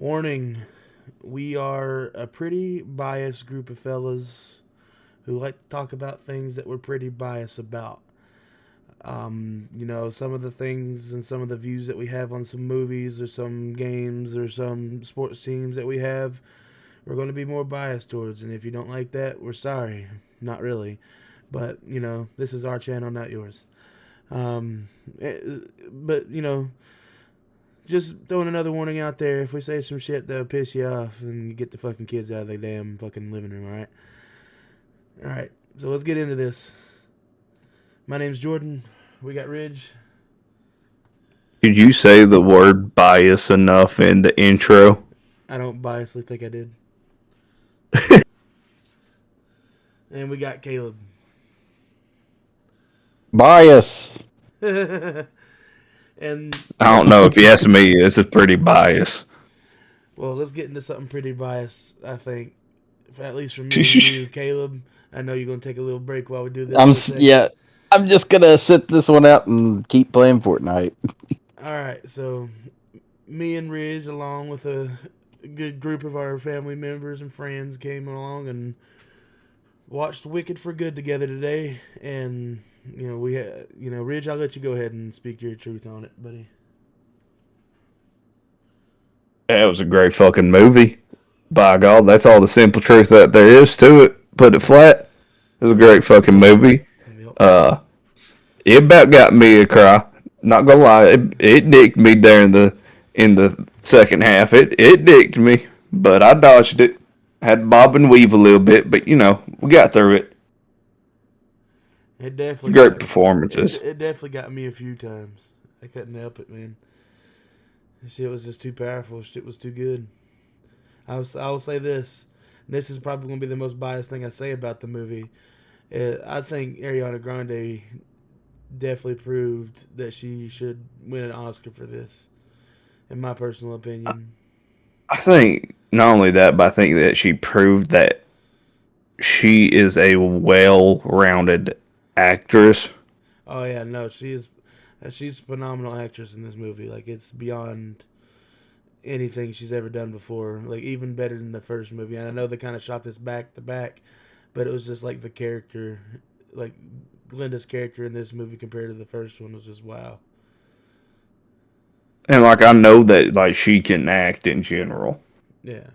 Warning, we are a pretty biased group of fellas who like to talk about things that we're pretty biased about. Some of the things and some of the views that we have on some movies or some games or some sports teams that we have, we're going to be more biased towards. And if you don't like that, we're sorry. Not really. But, this is our channel, not yours. Um, eh, but, just throwing another warning out there. If we say some shit that'll piss you off, then you get the fucking kids out of their damn fucking living room, alright? Alright, so let's get into this. My name's Jordan. We got Ridge. Did you say the word bias enough in the intro? I don't biasly think I did. And we got Caleb. Bias. and I don't know. If you ask me, it's a pretty bias. Well, let's get into something pretty biased, I think. At least for me and you, Caleb. I know you're gonna take a little break while we do this. I'm just gonna sit this one out and keep playing Fortnite. Alright, so me and Ridge, along with a good group of our family members and friends, came along and watched Wicked for Good together today. And Ridge, I'll let you go ahead and speak your truth on it, buddy. It was a great fucking movie. By God, that's all the simple truth that there is to it. Put it flat. It was a great fucking movie. Yep. It about got me a cry. Not gonna lie, it dicked me there in the second half. It dicked me, but I dodged it. Had to bob and weave a little bit, but we got through it. It definitely Great performances. It definitely got me a few times. I couldn't help it, man. Shit was just too powerful. Shit was too good. I will say this. This is probably going to be the most biased thing I say about the movie. I think Ariana Grande definitely proved that she should win an Oscar for this, in my personal opinion. I think not only that, but I think that she proved that she is a well-rounded actress. Oh yeah, no, she's a phenomenal actress in this movie. Like, it's beyond anything she's ever done before. Like, even better than the first movie. And I know they kind of shot this back to back, but it was just like the character, like Glenda's character in this movie compared to the first one was just wow. And I know that she can act in general. Yeah.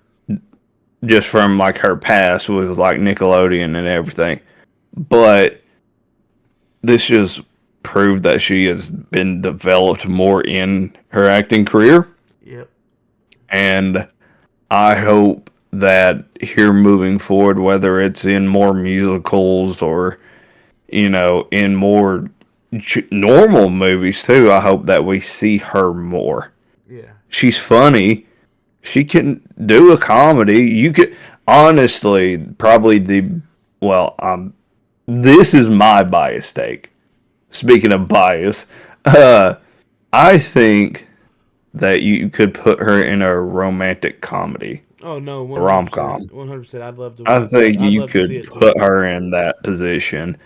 Just from her past with Nickelodeon and everything. But this just proved that she has been developed more in her acting career. Yep. And I hope that here moving forward, whether it's in more musicals or, in more normal movies too, I hope that we see her more. Yeah. She's funny. She can do a comedy. You could, honestly, probably this is my bias take. Speaking of bias, I think that you could put her in a romantic comedy. Oh no, Rom com. 100%. I'd love to. I think I'd you love to see could it put too. her in that position.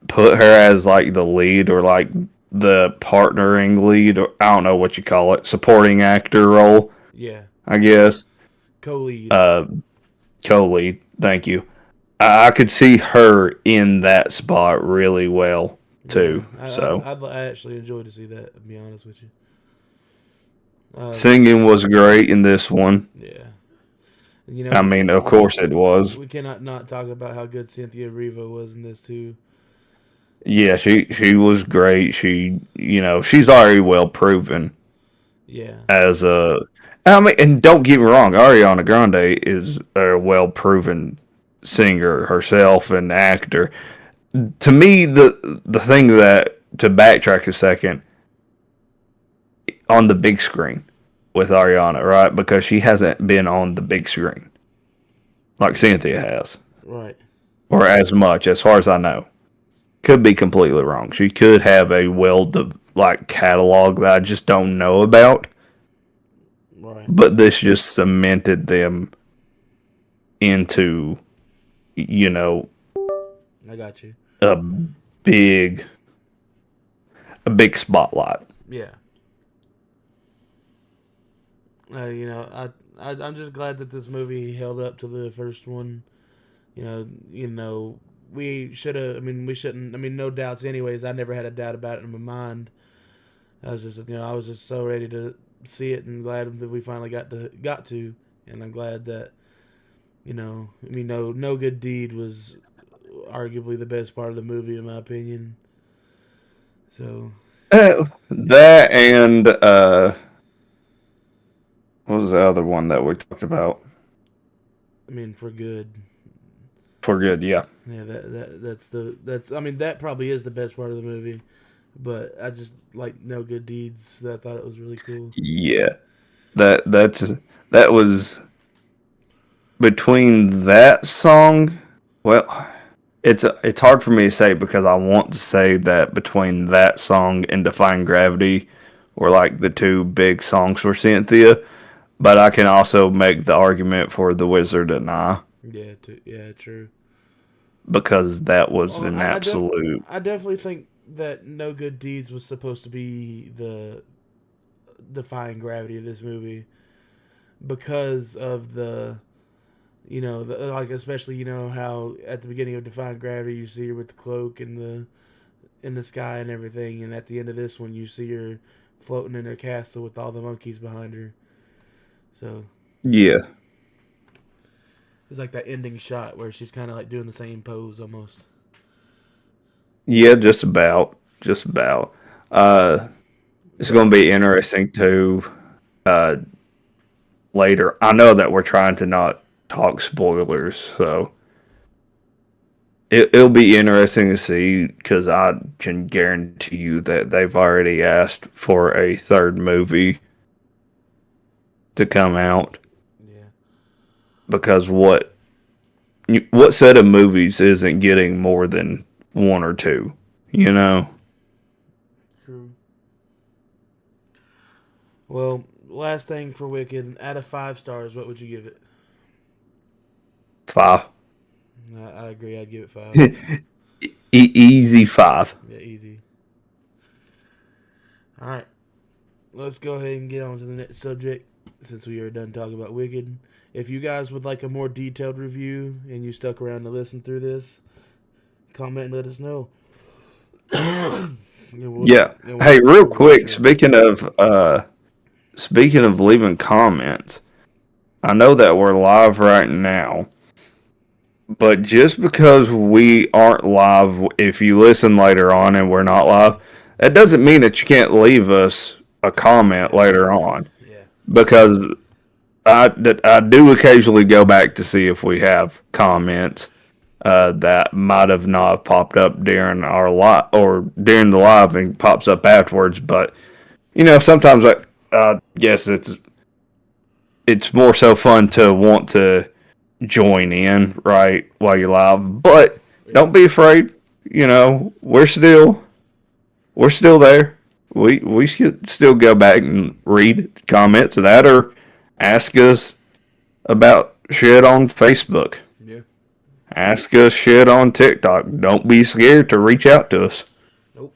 Put her as the lead or the partnering lead, or I don't know what you call it, supporting actor role. Yeah. I guess. Co-lead. Co-lead. Thank you. I could see her in that spot really well too. Yeah, I actually enjoyed to see that. To be honest with you. Singing was great in this one. Yeah. I mean, of course it was. We cannot not talk about how good Cynthia Erivo was in this too. Yeah, she was great. She's already well proven. Yeah. And don't get me wrong, Ariana Grande is a well proven singer herself and actor. To me, the thing that, to backtrack a second, on the big screen with Ariana, right? Because she hasn't been on the big screen like Cynthia has. Right. Or as much, as far as I know. Could be completely wrong. She could have a catalog that I just don't know about. Right. But this just cemented them into, I got you. a big spotlight. Yeah. I'm just glad that this movie held up to the first one. We should have. I mean, we shouldn't. I mean, no doubts. Anyways, I never had a doubt about it in my mind. I was just so ready to see it, and glad that we finally got to, and I'm glad that no good deed was arguably the best part of the movie in my opinion. So, That and what was the other one that we talked about? I mean, for good. For good, yeah. Yeah, that's I mean that probably is the best part of the movie, but I just like No Good Deeds. I thought it was really cool. Yeah. That was between that song. Well, it's hard for me to say because I want to say that between that song and Defying Gravity were like the two big songs for Cynthia, but I can also make the argument for The Wizard and I Yeah, true. because that was Well, an absolute. I definitely think that No Good Deeds was supposed to be the defying gravity of this movie because of like especially how at the beginning of Defying Gravity you see her with the cloak and in the sky and everything, and at the end of this one you see her floating in her castle with all the monkeys behind her. So Yeah. it's like that ending shot where she's kind of like doing the same pose almost. Yeah, just about. Just about. Uh, it's But going to be interesting too. Uh, later, I know that we're trying to not talk spoilers, so it'll be interesting to see because I can guarantee you that they've already asked for a third movie to come out yeah, because what set of movies isn't getting more than one or two, you know? true. Well, last thing for Wicked, out of 5 stars, what would you give it? Five. I agree. I'd give it 5. Easy five. Yeah, easy. All right, let's go ahead and get on to the next subject since we are done talking about Wicked. If you guys would like a more detailed review and you stuck around to listen through this, comment and let us know. Yeah. Hey, real quick, speaking of leaving comments, I know that we're live right now, but just because we aren't live, if you listen later on and we're not live, that doesn't mean that you can't leave us a comment later on. Yeah. Because I do occasionally go back to see if we have comments that might have not popped up during our live or during the live and pops up afterwards. But sometimes I guess it's more so fun to want to join in right while you're live. But don't be afraid. We're still there. We should still go back and read comments of that or ask us about shit on Facebook. Yeah. Ask us shit on TikTok. Don't be scared to reach out to us. Nope.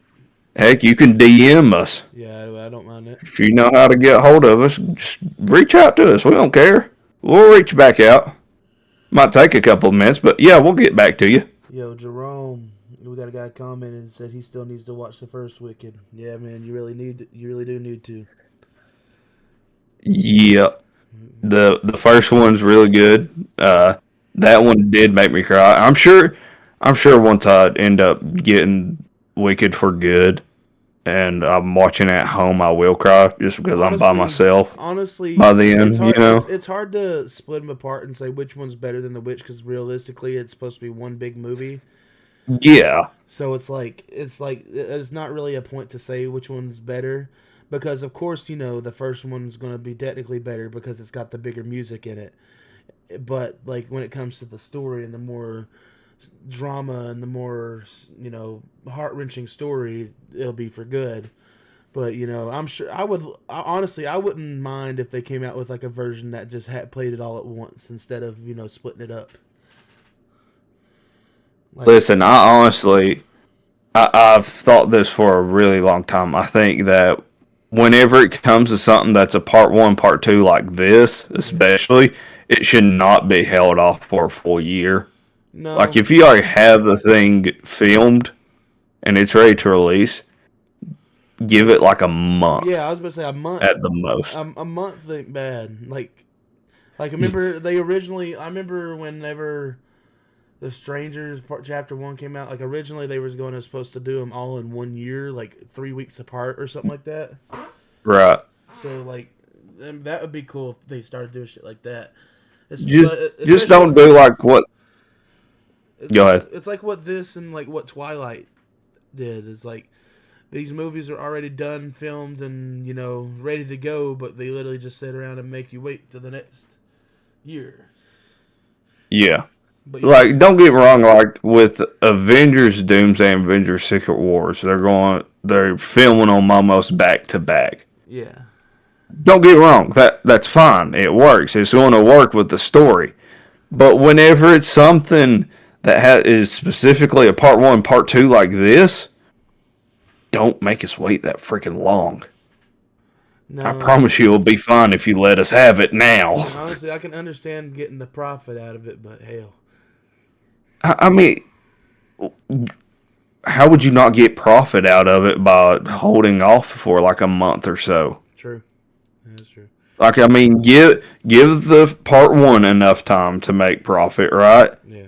Heck, you can DM us. Yeah, I don't mind it. If you know how to get hold of us, just reach out to us. We don't care. We'll reach back out. Might take a couple of minutes, but yeah, we'll get back to you. Yo, Jerome, we got a guy commented and said he still needs to watch the first Wicked. Yeah, man, you really do need to. Yeah. The first one's really good. That one did make me cry. I'm sure once I end up getting Wicked for good and I'm watching at home, I will cry just because I'm by myself. Honestly, By the end, it's hard. It's hard to split them apart and say which one's better than the which because realistically, it's supposed to be one big movie. Yeah. So it's not really a point to say which one's better because of course the first one's going to be technically better because it's got the bigger music in it. But like when it comes to the story and the more drama and the more heart wrenching story, it'll be for good. But I'm sure honestly I wouldn't mind if they came out with like a version that just played it all at once instead of splitting it up. Like, Listen, I've thought this for a really long time. I think that whenever it comes to something that's a part one, part two like this, especially, it should not be held off for a full year. Like, No. if you already have the thing filmed and it's ready to release, give it like a month Yeah, I was about to say a month. at the most. A month ain't bad. Like remember they originally. I remember whenever the Strangers Chapter 1 came out. Like originally they was supposed to do them all in 1 year, like 3 weeks apart or something like that. Right. So like that would be cool if they started doing shit like that. Just don't do like what. Go ahead. It's like what this and like what Twilight did. Is like these movies are already done, filmed, and ready to go, but they literally just sit around and make you wait till the next year. Yeah. But Like, don't get me wrong. Like with Avengers, Doomsday, and Avengers: Secret Wars, they're filming them almost back to back. yeah, Don't get me wrong. That's fine. It works. It's going to work with the story. But whenever it's something that is specifically a part one, part two like this, don't make us wait that freaking long. no, I promise you it'll be fine if you let us have it now. honestly, I can understand getting the profit out of it, but hell, I mean, how would you not get profit out of it by holding off for like a month or so? true, that's true. Like, I mean, give the part one enough time to make profit, right? Yeah,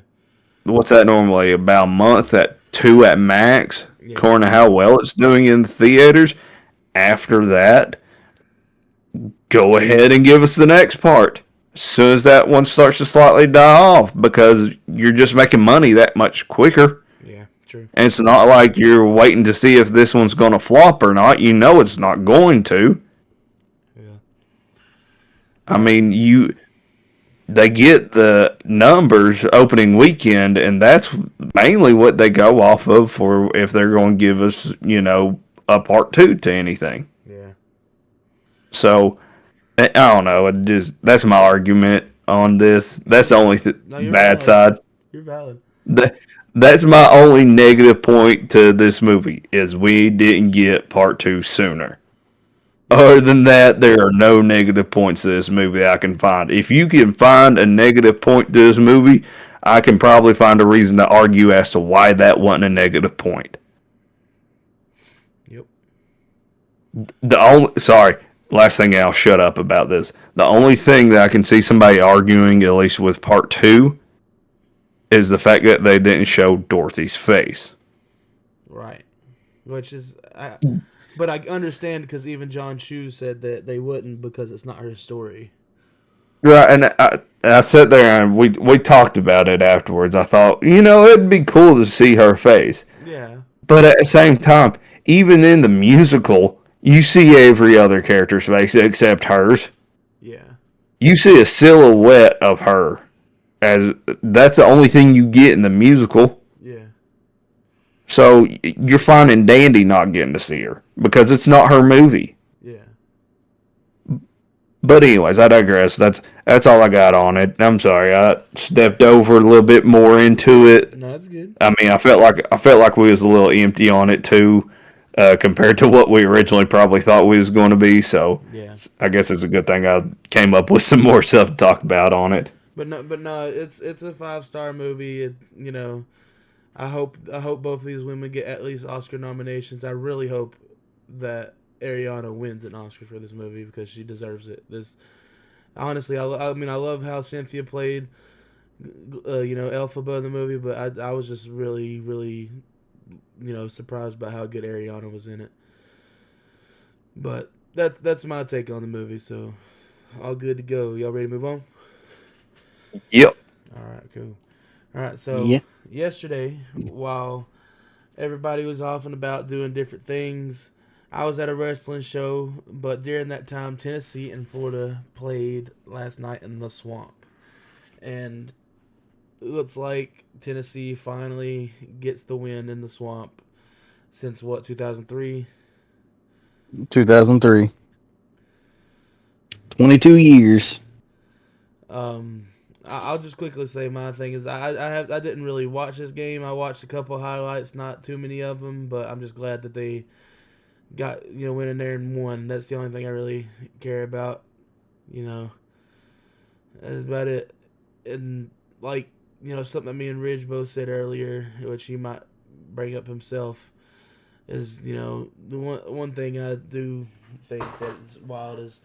What's that normally? About a month at two at max, yeah, according to how well it's doing in the theaters. After that, go ahead and give us the next part. As soon as that one starts to slightly die off, because you're just making money that much quicker. yeah, true. And it's not like you're waiting to see if this one's going to flop or not. You know it's not going to. Yeah, I mean, they get the numbers opening weekend, and that's mainly what they go off of for if they're going to give us, a part two to anything. yeah. So, I don't know. That's my argument on this. That's the only No, you're bad valid. side. You're valid. That's my only negative point to this movie is we didn't get part two sooner. Other than that, there are no negative points to this movie I can find. If you can find a negative point to this movie, I can probably find a reason to argue as to why that wasn't a negative point. Yep. Last thing I'll shut up about this. The only thing that I can see somebody arguing, at least with part two, is the fact that they didn't show Dorothy's face. Right. Which is, but I understand because even John Chu said that they wouldn't because it's not her story. Right, and I sat there and we talked about it afterwards. I thought, it'd be cool to see her face. Yeah. But at the same time, even in the musical, you see every other character's face except hers. Yeah. You see a silhouette of her. As that's the only thing you get in the musical. Yeah. So you're finding Dandy not getting to see her because it's not her movie. Yeah. But anyways, I digress. That's all I got on it. I'm sorry, I stepped over a little bit more into it. No, that's good. I mean, I felt like we was a little empty on it too, compared to what we originally probably thought we was going to be. So Yeah. I guess it's a good thing I came up with some more stuff to talk about on it. But no, it's a 5-star movie. I hope both of these women get at least Oscar nominations. I really hope that Ariana wins an Oscar for this movie because she deserves it. Honestly, I mean, I love how Cynthia played, Elphaba in the movie, but I was just really, really, surprised by how good Ariana was in it. But that's my take on the movie. So, all good to go. Y'all ready to move on? Yep. All right, cool. All right, so Yeah. yesterday, while everybody was off and about doing different things, I was at a wrestling show, but during that time, Tennessee and Florida played last night in the Swamp. And it looks like Tennessee finally gets the win in the Swamp since, 2003? 2003. 22 years. I'll just quickly say my thing is I didn't really watch this game. I watched a couple highlights, not too many of them, but I'm just glad that they went in there and won. That's the only thing I really care about. You know, that's about it. And like something that me and Ridge both said earlier, which he might bring up himself, is the one thing I do think that's wild is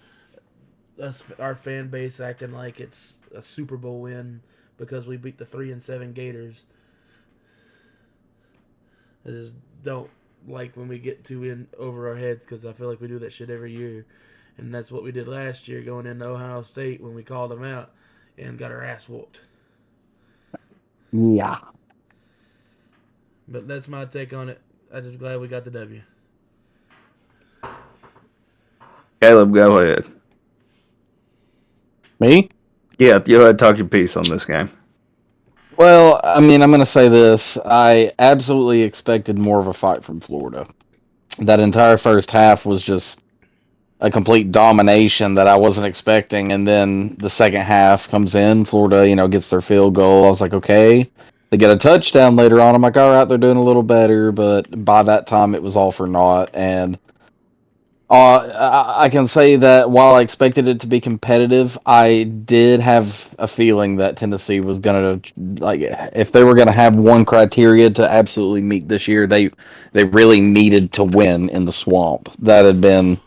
our fan base acting like it's a Super Bowl win because we beat the 3-7 Gators. I just don't like when we get too in over our heads because I feel like we do that shit every year, and that's what we did last year going into Ohio State when we called them out and got our ass whooped. Yeah. But that's my take on it. I'm just glad we got the W. Caleb, go ahead. Me? Yeah, go ahead and talk your piece on this game. Well, I mean, I'm going to say this. I absolutely expected more of a fight from Florida. That entire first half was just a complete domination that I wasn't expecting. And then the second half comes in. Florida, gets their field goal. I was like, okay. They get a touchdown later on. I'm like, all right, they're doing a little better. But by that time, it was all for naught. And I can say that while I expected it to be competitive, I did have a feeling that Tennessee was going to, like, if they were going to have one criteria to absolutely meet this year, they really needed to win in the Swamp. That had been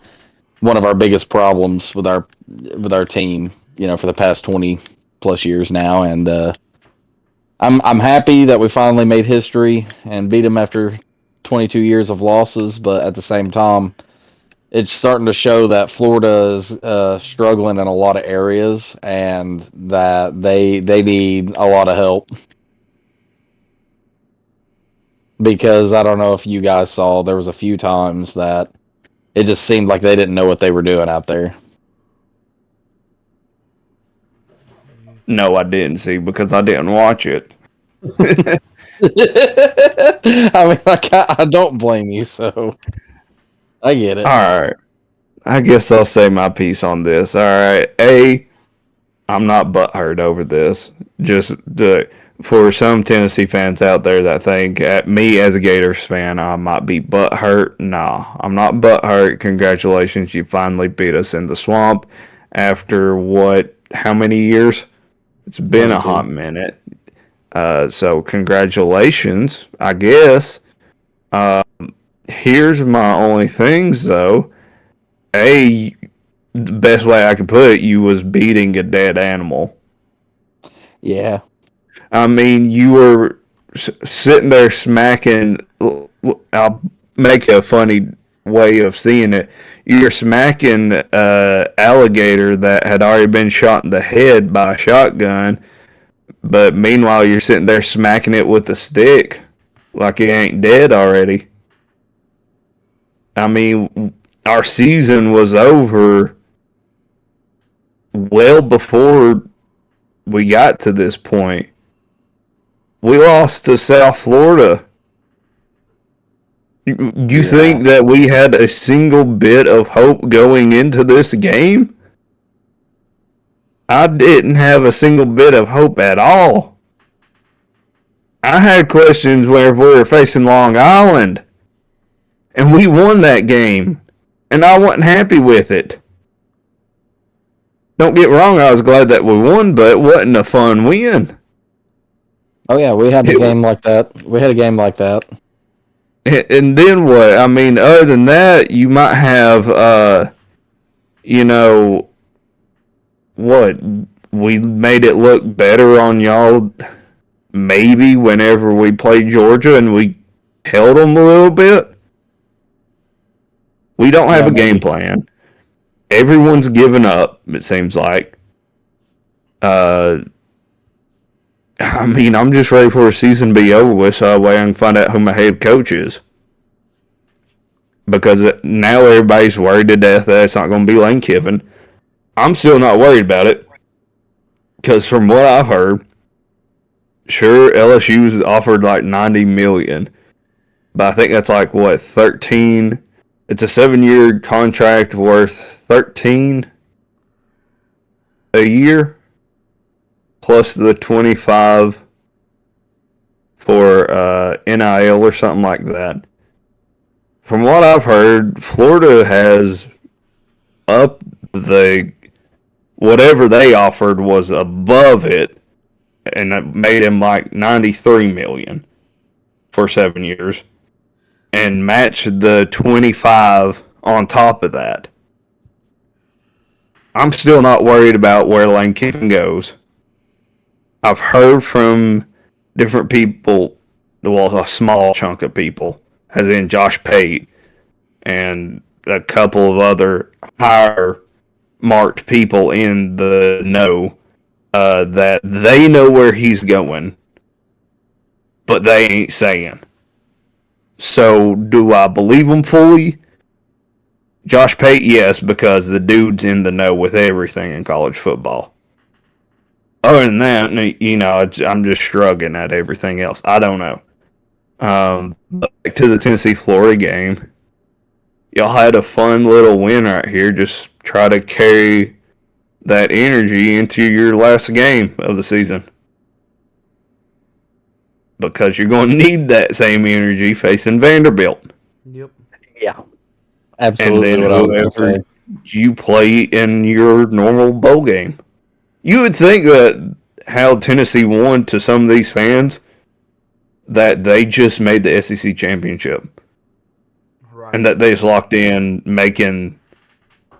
one of our biggest problems with our team, for the past 20 plus years now, and I'm happy that we finally made history and beat them after 22 years of losses, but at the same time, it's starting to show that Florida is struggling in a lot of areas, and that they need a lot of help. Because I don't know if you guys saw, there was a few times that it just seemed like they didn't know what they were doing out there. No, I didn't see because I didn't watch it. I mean, I don't blame you, so I get it. All right. I guess I'll say my piece on this. All right. I'm not butthurt over this. Just for some Tennessee fans out there that think at me as a Gators fan, I might be butthurt. Nah, I'm not butthurt. Congratulations, you finally beat us in the Swamp after what? How many years? It's been 22. a hot minute. So congratulations, I guess. Here's my only things though. The best way I could put it, you was beating a dead animal. Yeah. I mean, you were sitting there smacking. I'll make a funny way of seeing it. You're smacking alligator that had already been shot in the head by a shotgun, but meanwhile you're sitting there smacking it with a stick like it ain't dead already. I mean, our season was over well before we got to this point. We lost to South Florida. You think that we had a single bit of hope going into this game? I didn't have a single bit of hope at all. I had questions where we were facing Long Island, and we won that game, and I wasn't happy with it. Don't get wrong, I was glad that we won, but it wasn't a fun win. Oh yeah, we had a game like that. And then what? I mean, other than that, you might have, what? We made it look better on y'all, maybe, whenever we played Georgia and we held them a little bit. We don't have a game plan. Everyone's given up, it seems like. I mean, I'm just ready for a season to be over with so that way I can find out who my head coach is. Because now everybody's worried to death that it's not going to be Lane Kiffin. I'm still not worried about it. Because from what I've heard, sure, LSU's offered like $90 million. But I think that's like, what, 13? It's a 7-year contract worth 13 a year. Plus the 25 for NIL or something like that. from what I've heard, Florida has up the whatever they offered was above it, and it made him like 93 million for 7 years, and matched the 25 on top of that. I'm still not worried about where Lane Kiffin goes. I've heard from different people, well, a small chunk of people, as in Josh Pate and a couple of other higher marked people in the know, that they know where he's going, but they ain't saying. So, do I believe him fully? Josh Pate, yes, because the dude's in the know with everything in college football. Other than that, I'm just shrugging at everything else. I don't know. Back to the Tennessee-Florida game. Y'all had a fun little win right here. Just try to carry that energy into your last game of the season. Because you're going to need that same energy facing Vanderbilt. Yep. Yeah. Absolutely. And then what I was gonna whoever say. you play in your normal bowl game. You would think that how Tennessee won to some of these fans, that they just made the SEC championship. Right. And that they just locked in making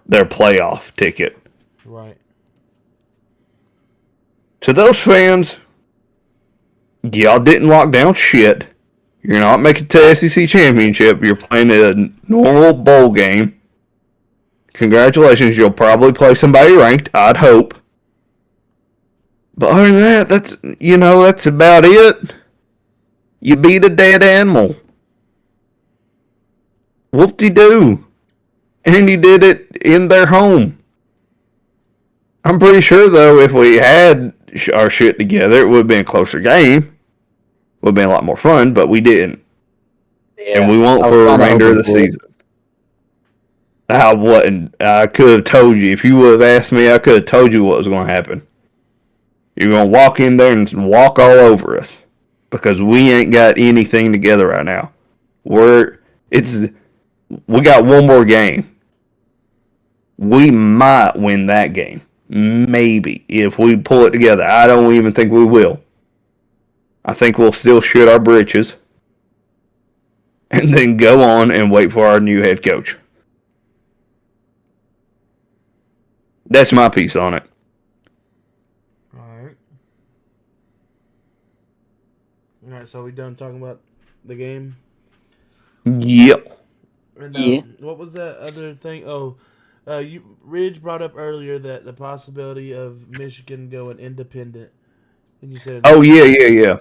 their playoff ticket. Right. To those fans, y'all didn't lock down shit. You're not making it to SEC championship. You're playing a normal bowl game. Congratulations, you'll probably play somebody ranked, I'd hope. But other than that, that's about it. You beat a dead animal. Whoop-de-doo. And you did it in their home. I'm pretty sure, though, if we had our shit together, it would have been a closer game. Would have been a lot more fun, but we didn't. Yeah, And we won't for the remainder of the season. I wasn't. I could have told you. If you would have asked me, I could have told you what was going to happen. You're going to walk in there and walk all over us. Because we ain't got anything together right now. We got one more game. We might win that game. Maybe. If we pull it together. I don't even think we will. I think we'll still shit our britches. And then go on and wait for our new head coach. That's my piece on it. Alright. Alright, so we done talking about the game? Yep. And, Yeah. What was that other thing? Ridge brought up earlier that the possibility of Michigan going independent. And you said... Oh, yeah.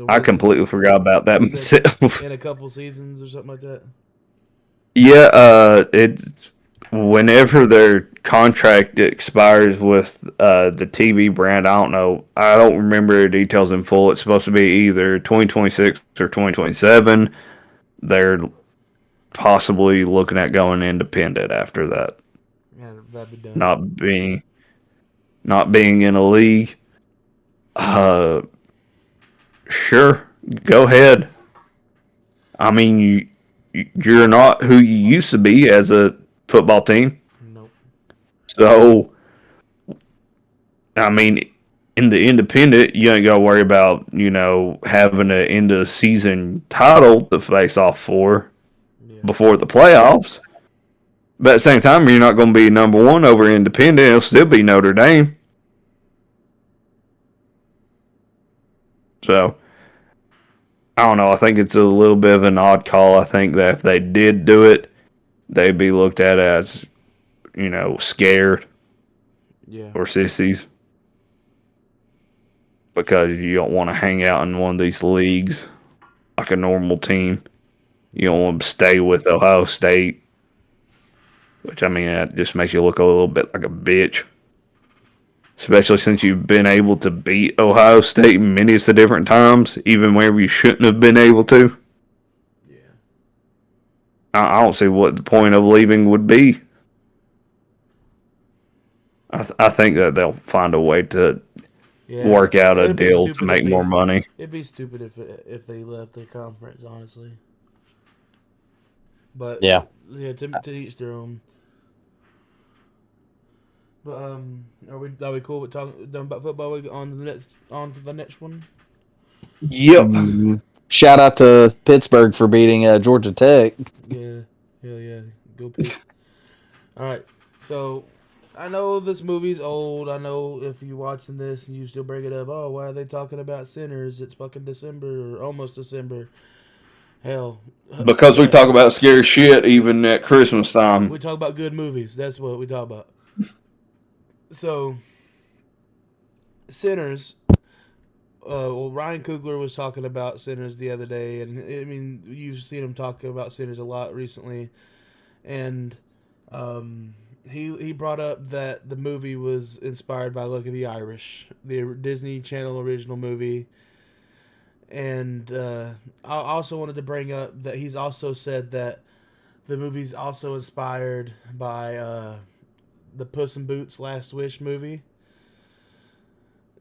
I was completely forgot about that myself. in a couple seasons or something like that? Yeah, whenever their contract expires with the TV brand, I don't remember the details in full. It's supposed to be either 2026 or 2027. They're possibly looking at going independent after that. Yeah, that'd be done. Not being in a league. Sure, go ahead. I mean, you're not who you used to be as a football team. Nope. So, I mean, in the independent, you ain't got to worry about, having an end of the season title to face off for before the playoffs. But at the same time, you're not going to be number one over independent. It'll still be Notre Dame. So, I don't know. I think it's a little bit of an odd call. I think that if they did do it, they'd be looked at as, scared or sissies. Because you don't want to hang out in one of these leagues like a normal team. You don't want to stay with Ohio State. Which, that just makes you look a little bit like a bitch. Especially since you've been able to beat Ohio State many of the different times, even whenever you shouldn't have been able to. Yeah. I don't see what the point of leaving would be. I think that they'll find a way to work out a deal to make more money. It'd be stupid if they left their conference, honestly. But Yeah. yeah, to each their own. But are we cool with talking done about football? We on to the next one. Yep. Shout out to Pittsburgh for beating Georgia Tech. Yeah, hell yeah, go Pitt. All right, so I know this movie's old. I know if you're watching this and you still bring it up, oh, why are they talking about Sinners? It's fucking December or almost December. Hell, Because we yeah, talk about scary shit even at Christmas we time. talk about good movies. That's what we talk about. So, Sinners. Well, Ryan Coogler was talking about Sinners the other day, and I mean, you've seen him talk about Sinners a lot recently, and he brought up that the movie was inspired by Look of the Irish, the Disney Channel original movie, and I also wanted to bring up that he's also said that the movie's also inspired by the Puss in Boots Last Wish movie.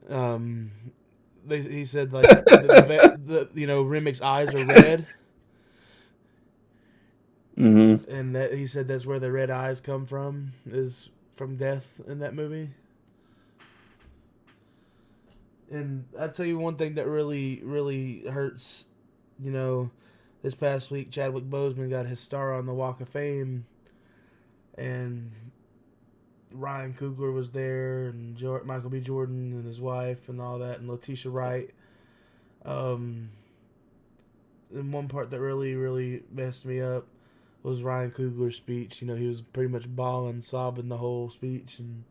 Um, he said like the Remy's eyes are red, Mm-hmm. and that he said that's where the red eyes come from, is from death in that movie. And I tell you one thing that really hurts, you know, this past week Chadwick Boseman got his star on the Walk of Fame, and Ryan Coogler was there, and Michael B. Jordan and his wife and all that, and Letitia Wright. Um, and one part that really messed me up was Ryan Coogler's speech. You know, he was pretty much bawling, sobbing the whole speech, and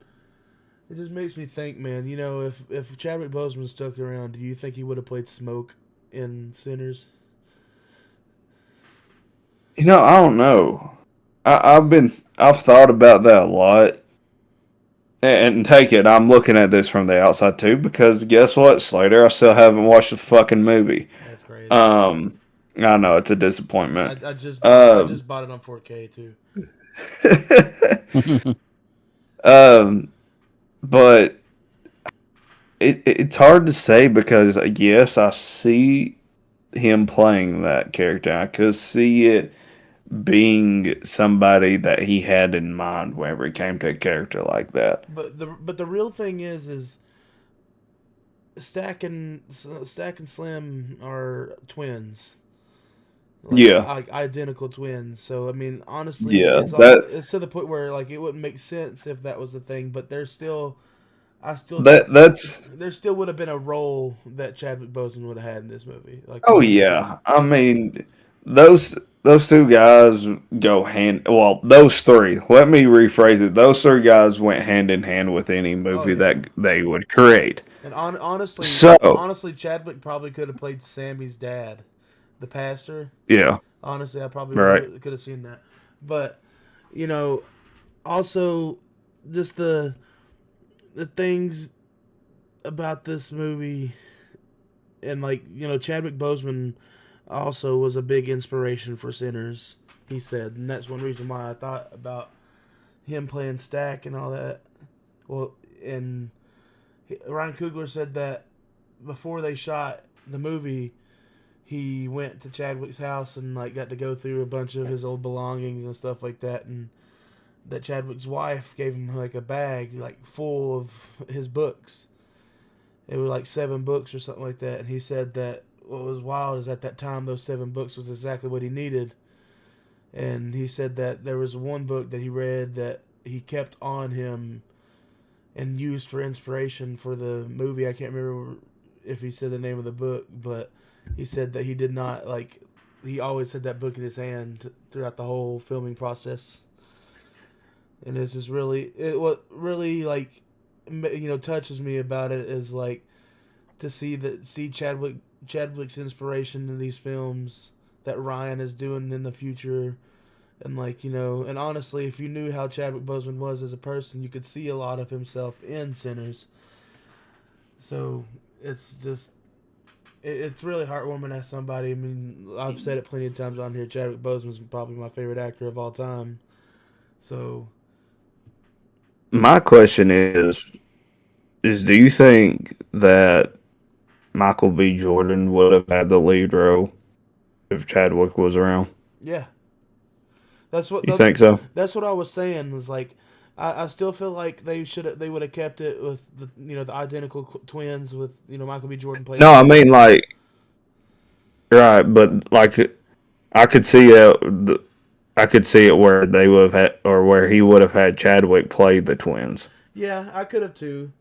it just makes me think, man. You know, if Chadwick Boseman stuck around, do you think he would have played Smoke in Sinners? I don't know. I've thought about that a lot. And take it, I'm looking at this from the outside too, because guess what, Slater? I still haven't watched the fucking movie. That's crazy. Um, I know it's a disappointment. I Um, just bought it on 4K too. um, but it's hard to say because yes, I see him playing that character. I could see it being somebody that he had in mind whenever it came to a character like that. But the real thing is Stack and Slim are twins, Yeah, like identical twins. So I mean, honestly, yeah, that it's to the point where like it wouldn't make sense if that was the thing. But there's still, I still think that's there still would have been a role that Chadwick Boseman would have had in this movie, like oh 100%. yeah. I mean, those two guys go hand. Well, those three. Let me rephrase it. Those three guys went hand in hand with any Oh movie yeah, that they would create. and So honestly, Chadwick probably could have played Sammy's dad, the pastor. yeah, Honestly, I probably right. could have seen that, but you know, also just the things about this movie, and like Chadwick Boseman also was a big inspiration for Sinners. He said, and that's one reason why I thought about him playing Stack and all that. Well, and Ryan Coogler said that before they shot the movie, he went to Chadwick's house and like got to go through a bunch of his old belongings and stuff like that, and that Chadwick's wife gave him like a bag like full of his books. It was like 7 books or something like that, and he said that what was wild is at that time those 7 books was exactly what he needed. And he said that there was one book that he read that he kept on him and used for inspiration for the movie. I can't remember if he said the name of the book, but he said that he did not like. He always had that book in his hand throughout the whole filming process, and it's just what really like touches me about it is like to see Chadwick's inspiration in these films that Ryan is doing in the future. And like and honestly, if you knew how Chadwick Boseman was as a person, you could see a lot of himself in Sinners. So it's just it's really heartwarming as somebody. I mean, I've said it plenty of times on here. Chadwick Boseman's probably my favorite actor of all time. So My question is do you think that Michael B. Jordan would have had the lead role if Chadwick was around? yeah, That's what You think so? that's what I was saying. Was like, I still feel like they would have kept it with the identical twins with Michael B. Jordan playing No, I Dennis. mean like right, but like I could see it. I could see it where they would have had, or where he would have had Chadwick play the twins. Yeah, I could have too.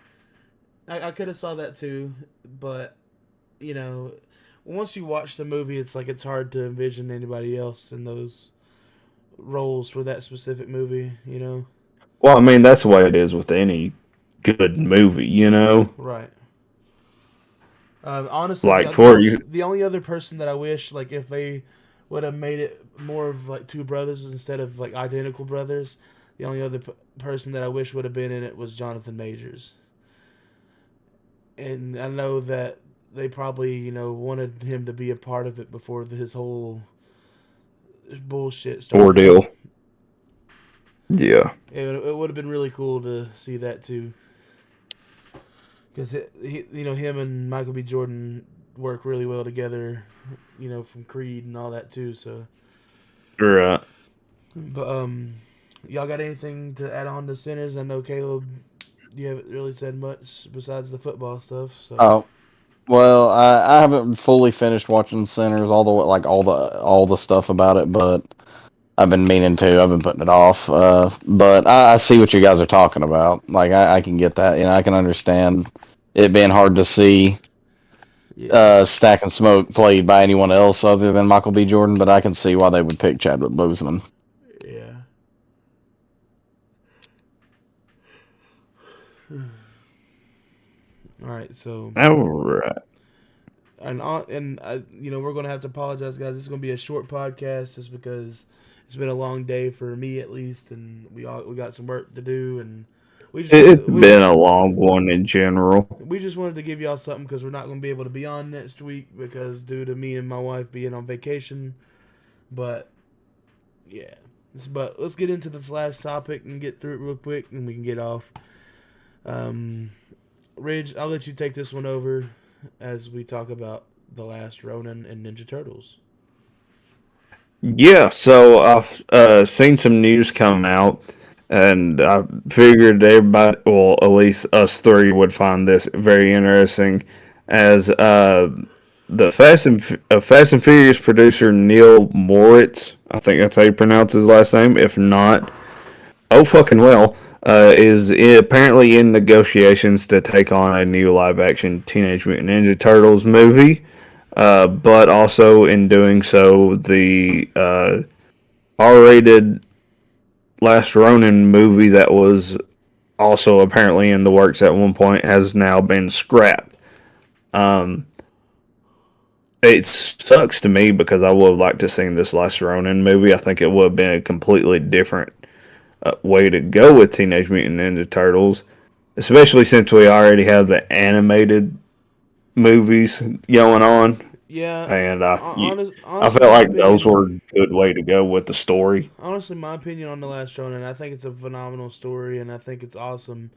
I could have saw that too, but you know, once you watch the movie, it's like it's hard to envision anybody else in those roles for that specific movie. Well, I mean that's the way it is with any good movie, you know. Right. Honestly, Like for you, the only other person that I wish, like, if they would have made it more of like two brothers instead of like identical brothers, the only other person that I wish would have been in it was Jonathan Majors. And I know that they probably wanted him to be a part of it before his whole bullshit started. ordeal. Yeah. It would have been really cool to see that too, because him and Michael B. Jordan work really well together, from Creed and all that too. So, Right. but y'all got anything to add on to Sinners? I know Caleb, you haven't really said much besides the football stuff. So. Oh, well, I haven't fully finished watching Sinners, all the like all the stuff about it, but I've been meaning to. I've been putting it off. But I see what you guys are talking about. Like I can get that. I can understand it being hard to see Stack and Smoke played by anyone else other than Michael B. Jordan, but I can see why they would pick Chadwick Boseman. Yeah. All right, so. All right. And we're gonna have to apologize, guys. This is gonna be a short podcast just because it's been a long day for me at least, and we got some work to do, and It's been a long one in general. We just wanted to give y'all something because we're not gonna be able to be on next week because due to me and my wife being on vacation. But yeah, but let's get into this last topic and get through it real quick, and we can get off. Ridge, I'll let you take this one over as we talk about the last Ronin and Ninja Turtles. Yeah, so I've seen some news come out, and I figured everybody, well, at least us three, would find this very interesting. As the Fast and Furious producer Neil Moritz, I think that's how you pronounce his last name. If not, oh fucking well. Is apparently in negotiations to take on a new live-action Teenage Mutant Ninja Turtles movie, but also in doing so, the R-rated Last Ronin movie that was also apparently in the works at one point has now been scrapped. It sucks to me because I would have liked to see this Last Ronin movie. I think it would have been a completely different way to go with Teenage Mutant Ninja Turtles, especially since we already have the animated movies going on. Yeah, And I honestly, felt like those were a good way to go with the story. Honestly, my opinion on The Last Ronin, I think it's a phenomenal story, and I think it's awesome.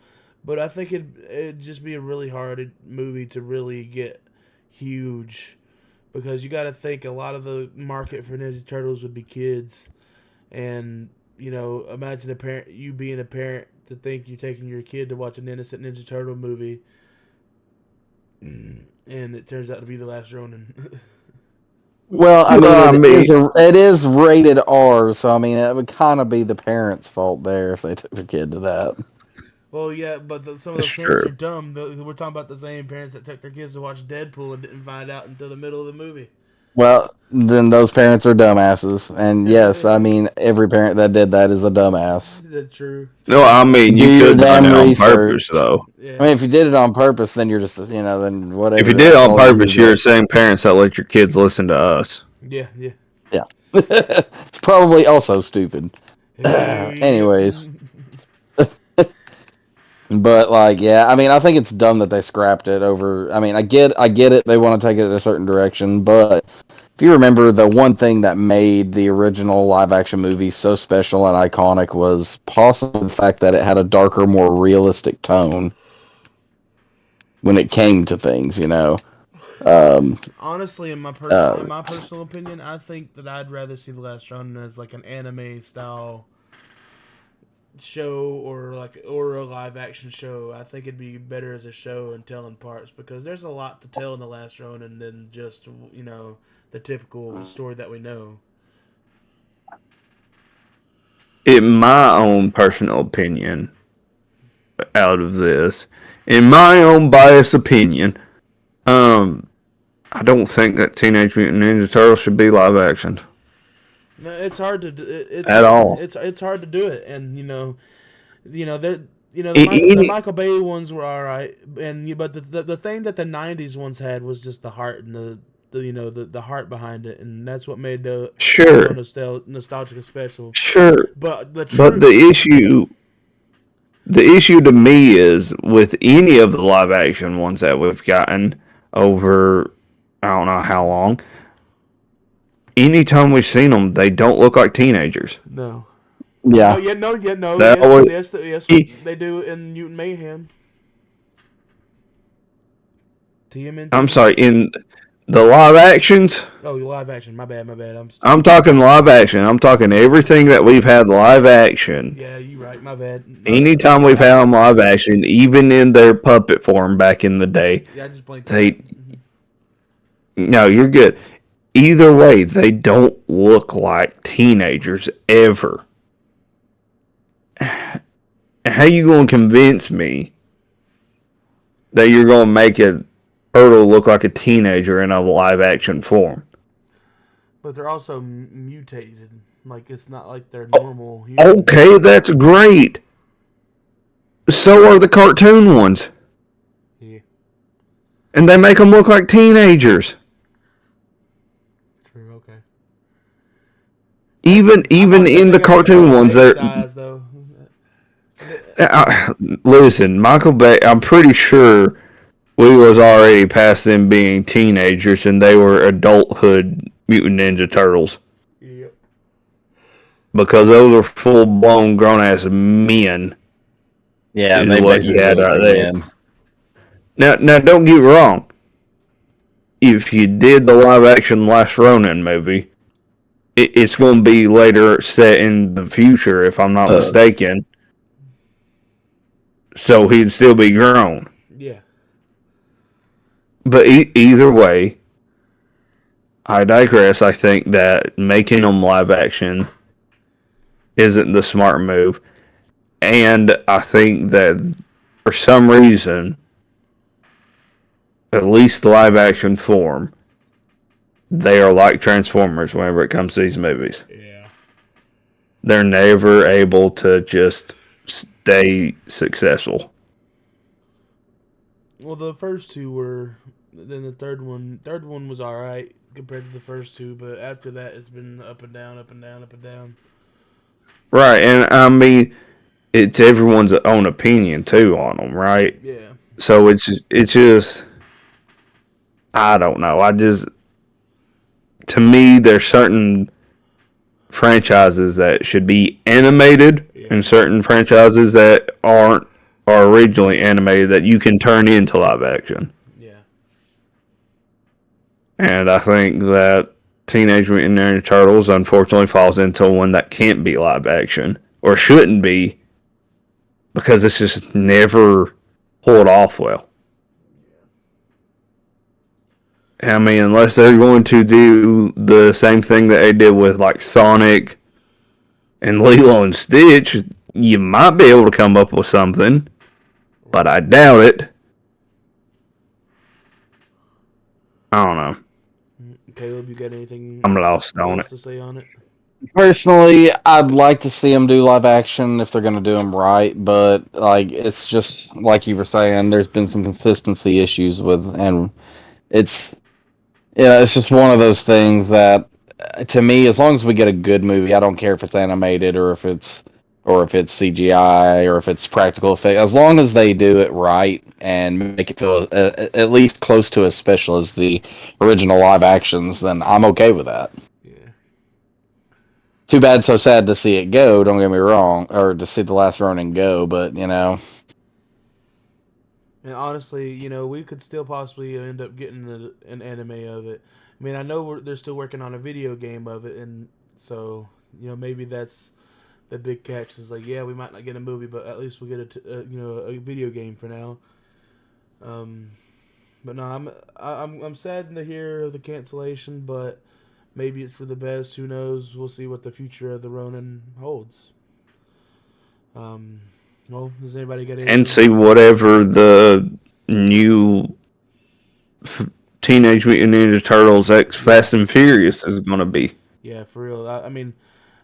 But I think it'd just be a really hard movie to really get huge, because you got to think a lot of the market for Ninja Turtles would be kids, and imagine you being a parent to think you're taking your kid to watch an innocent Ninja Turtle movie, and it turns out to be The Last Ronin. Well, I mean, it is rated R, so I mean, it would kind of be the parents' fault there if they took their kid to that. Well, yeah, but some of those parents are dumb. We're talking about the same parents that took their kids to watch Deadpool and didn't find out until the middle of the movie. Well, then those parents are dumbasses. And yes, I mean, every parent that did that is a dumbass. That's true. No, I mean, you could have done it on purpose, though. Yeah. I mean, if you did it on purpose, then you're just, then whatever. If you did it on purpose, you're the same parents that let your kids listen to us. Yeah. It's probably also stupid. Anyways. But I mean, I think it's dumb that they scrapped it over. I mean, I get it. They want to take it a certain direction, but if you remember, the one thing that made the original live-action movie so special and iconic was possibly the fact that it had a darker, more realistic tone when it came to things. Honestly, Uh, in my personal opinion, I think that I'd rather see The Last Ronin as like an anime style show or a live action show. I think it'd be better as a show and telling parts because there's a lot to tell in The Last Ronin than just the typical story that we know. In my own personal opinion, out of this, in my own biased opinion, um, I don't think that Teenage Mutant Ninja Turtles should be live action No, it's hard to at all. it's hard to do it, and there the Any, Michael Bay ones were all right, but the thing that the '90s ones had was just the heart and the heart behind it, and that's what made the show so sure, nostalgic and special. sure, But the but truth, the issue to me is with any of the live action ones that we've gotten over, I don't know how long. Anytime we've seen them, they don't look like teenagers. no. yeah. Oh yeah, no, yeah, no, That yes, always, yes, they do in Mutant Mayhem. I'm TMNT. sorry, in the live actions, Oh, live action. My bad, my bad. I'm I'm stupid. talking live action. I'm talking everything that we've had live action. Yeah, you right. My bad. Anytime we've had them live action, even in their puppet form back in the day, Yeah, I just blanked out. they no, you're good. Either way, they don't look like teenagers ever. How you gonna convince me that you're gonna make a turtle look like a teenager in a live action form? But they're also mutated. Like it's not like they're normal humans. Okay, that's great. So are the cartoon ones, Yeah, and they make them look like teenagers. true. Okay. Even Honestly, I in the think I prefer cartoon the ones, baby they're size though. listen. Michael Bay. I'm pretty sure we was already past them being teenagers, and they were adulthood Mutant Ninja Turtles Yep. because those are full blown grown ass men. Yeah, Is they what you basically had look right like there. men. Now, don't get me wrong. If you did the live action Last Ronin movie, it's going to be later set in the future, if I'm not Uh, mistaken. So he'd still be grown. Yeah. But either way, I digress. I think that making them live action isn't the smart move. And I think that for some reason, at least the live action form, they are like Transformers whenever it comes to these movies. Yeah. They're never able to just stay successful. Well, the first two were. Then the third one was all right compared to the first two, but after that, it's been up and down, up and down, up and down. Right, and I mean, it's everyone's own opinion too on them, right? Yeah. So it's just I don't know. I just to me there's certain franchises that should be animated Yeah. and certain franchises that aren't are originally animated that you can turn into live action. Yeah. And I think that Teenage Mutant Ninja Turtles unfortunately falls into one that can't be live action or shouldn't be because it's just never pulled off well. I mean, unless they're going to do the same thing that they did with like Sonic and Lilo and Stitch, you might be able to come up with something, but I doubt it. I don't know. Caleb, you got anything I'm lost on else it. to say on it? Personally, I'd like to see them do live action if they're going to do them right, but like it's just like you were saying, there's been some consistency issues with, and it's it's just one of those things that to me, as long as we get a good movie, I don't care if it's animated or if it's CGI or if it's practical effect. As long as they do it right and make it feel at least close to as special as the original live actions, then I'm okay with that. Yeah. Too bad, so sad to see it go. Don't get me wrong, or to see the last Ronin go. But And honestly, we could still possibly end up getting an anime of it. I mean, I know they're still working on a video game of it, and so maybe that's the big catch. Is like, yeah, we might not get a movie, but at least we'll get a video game for now. Um, but no, I'm saddened to hear of the cancellation, but maybe it's for the best. Who knows? We'll see what the future of the Ronin holds. Um, well, does anybody get anything? And see whatever the new Teenage Mutant Ninja Turtles X Fast and Furious is going to be. Yeah, for real. I mean,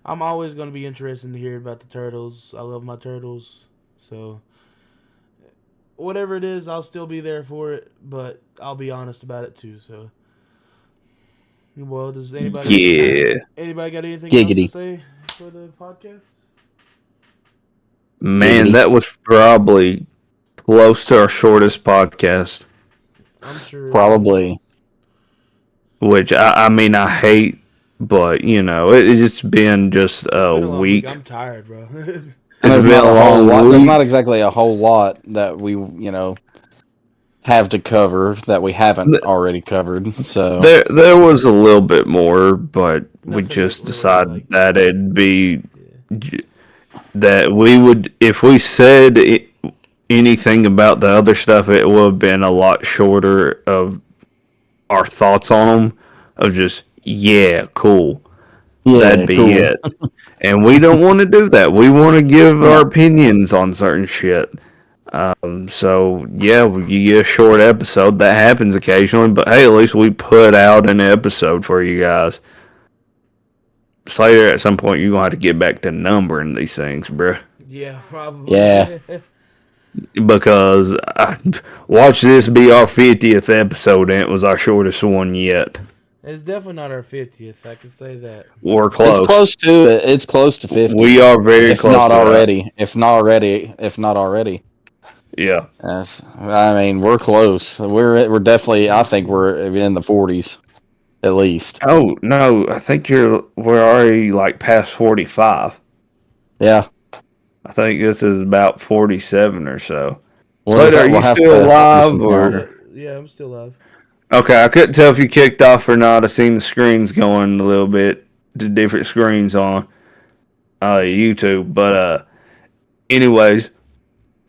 I'm always going to be interested to hear about the Turtles. I love my Turtles. So, whatever it is, I'll still be there for it, but I'll be honest about it too. So, well, does anybody got anything else to say for the podcast? Man, that was probably close to our shortest podcast. I'm sure. Probably. Which, I mean, I hate, but, it's been just a week. I'm tired, bro. And there's not a whole lot. There's not exactly a whole lot that we, have to cover that we haven't already covered. So there was a little bit more, but we just decided that it'd be that we would, if we said anything about the other stuff, it would have been a lot shorter of our thoughts on them. Of just cool. That'd be cool. It. And we don't want to do that. We want to give our opinions on certain shit. So you get a short episode. That happens occasionally, but hey, at least we put out an episode for you guys. Slater, at some point, you're gonna have to get back to numbering these things, bruh. Yeah, probably. Yeah. Because watch this be our 50th episode, and it was our shortest one yet. It's definitely not our 50th. I can say that. We're close. It's close to it. It's close to 50. We are very close. If not already. Yeah. Yes. I mean, we're close. We're definitely. I think we're in the 40s, at least. Oh no, I think we're already like past 45. Yeah. I think this is about 47 or so. Slater, are you still alive? Or? Yeah, I'm still alive. Okay, I couldn't tell if you kicked off or not. I seen the screens going a little bit, the different screens on YouTube. But anyways,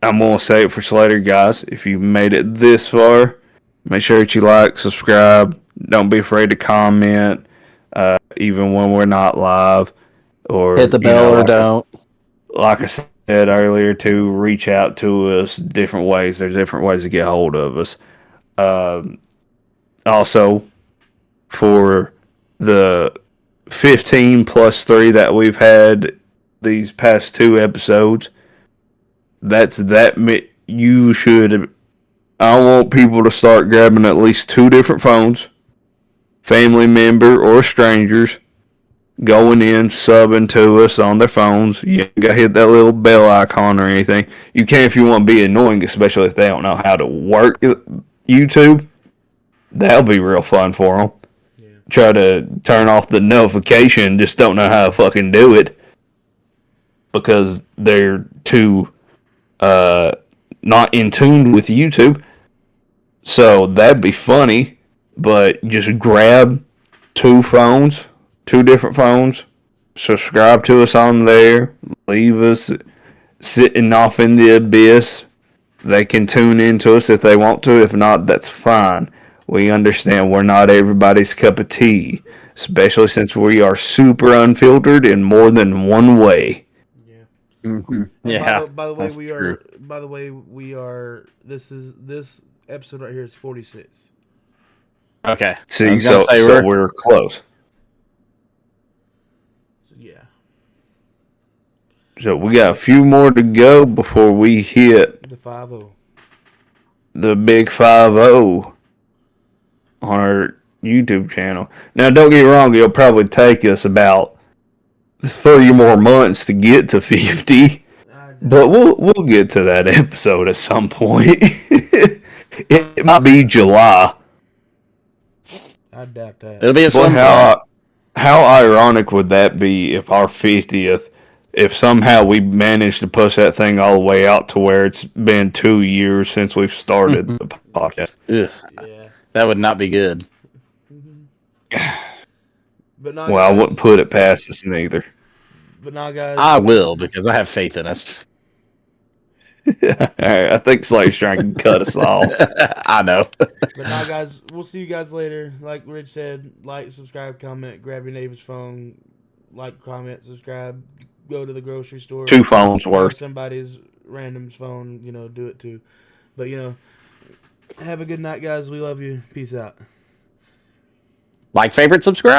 I'm going to say it for Slater, guys. If you made it this far, make sure that you like, subscribe. Don't be afraid to comment, even when we're not live. Or hit the bell or don't. Like I said earlier, to reach out to us different ways. There's different ways to get hold of us. Also, for the 15 plus 3 that we've had these past 2 episodes, you should. I want people to start grabbing at least 2 different phones, family member or strangers, going in, subbing to us on their phones. You ain't got to hit that little bell icon or anything. You can if you want to be annoying, especially if they don't know how to work YouTube. That'll be real fun for them. Yeah. Try to turn off the notification, just don't know how to fucking do it because they're too not in tune with YouTube. So that'd be funny, but just grab 2 phones, 2 different phones, subscribe to us on there, leave us sitting off in the abyss. They can tune into us if they want to. If not, that's fine. We understand we're not everybody's cup of tea, especially since we are super unfiltered in more than one way. Yeah. Mm-hmm. Yeah. By the way, we are. By the way, we are. This episode right here is 46. Okay. See, so we're close. So, yeah. So we got a few more to go before we hit the 5-0. The big 5-0 on our YouTube channel. Now, don't get me wrong, it'll probably take us about 30 more months to get to 50, but we'll get to that episode at some point. It might be July. I doubt that. It'll be at some point. How ironic would that be if our 50th if somehow we manage to push that thing all the way out to where it's been 2 years since we've started the podcast. Ugh, Yeah. that would not be good. But now, Well, I wouldn't guys. put it past us neither. But now, guys. I will, because I have faith in us. All right, I think Slate's trying to cut us off. I know. But now, guys, we'll see you guys later. Like Rich said, like, subscribe, comment, grab your neighbor's phone, like, comment, subscribe, go to the grocery store. 2 phones Grab worth. somebody's random's phone, do it too. But, have a good night, guys. We love you. Peace out. Like, favorite, subscribe.